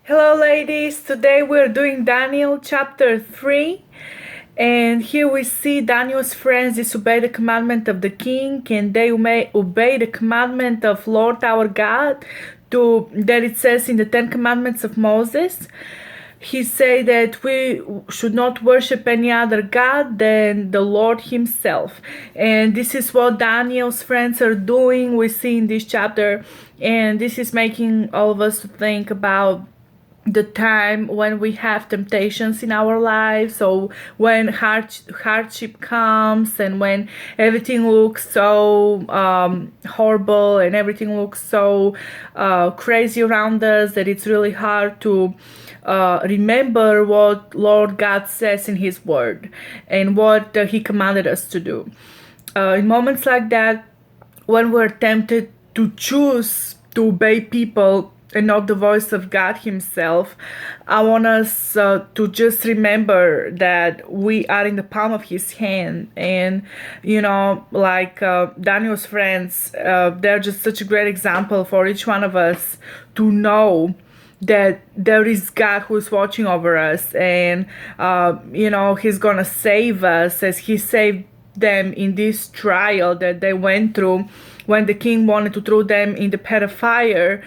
Hello, ladies. Today we're doing Daniel chapter 3. And here we see Daniel's friends disobey the commandment of the king, and they may obey the commandment of Lord our God, that it says in the Ten Commandments of Moses. He said that we should not worship any other God than the Lord himself. And this is what Daniel's friends are doing, we see in this chapter. And this is making all of us to think about the time when we have temptations in our lives, so when hardship comes and when everything looks so horrible and everything looks so crazy around us that it's really hard to remember what Lord God says in his word and what he commanded us to do. In moments like that, when we're tempted to choose to obey people and not the voice of God himself, I want us to just remember that we are in the palm of his hand. And like Daniel's friends, they're just such a great example for each one of us to know that there is God who is watching over us, and he's gonna save us as he saved them in this trial that they went through when the king wanted to throw them in the pit of fire.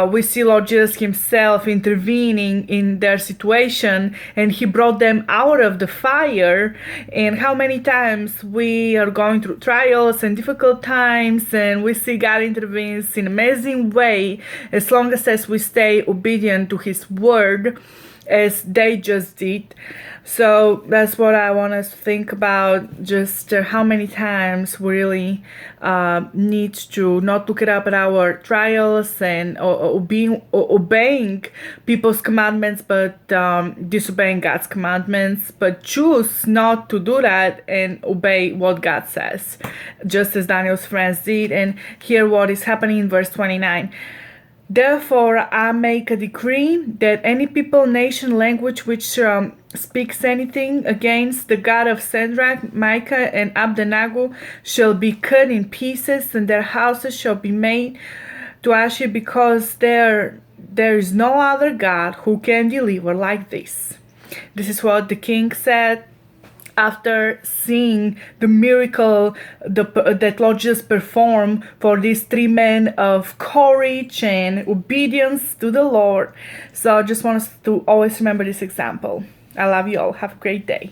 We see Lord Jesus himself intervening in their situation, and he brought them out of the fire. And how many times we are going through trials and difficult times, and we see God intervenes in an amazing way as long as we stay obedient to his word, as they just did. So that's what I want us to think about, just how many times we really need to not look it up at our trials and obeying people's commandments, but disobeying God's commandments, but choose not to do that and obey what God says, just as Daniel's friends did. And hear what is happening in verse 29. Therefore, I make a decree that any people, nation, language which speaks anything against the God of Shadrach, Micah, and Abednego shall be cut in pieces, and their houses shall be made to ashes, because there is no other God who can deliver like this. This is what the king said after seeing the miracle that Lord Jesus performed for these three men of courage and obedience to the Lord. So I just want us to always remember this example. I love you all. Have a great day.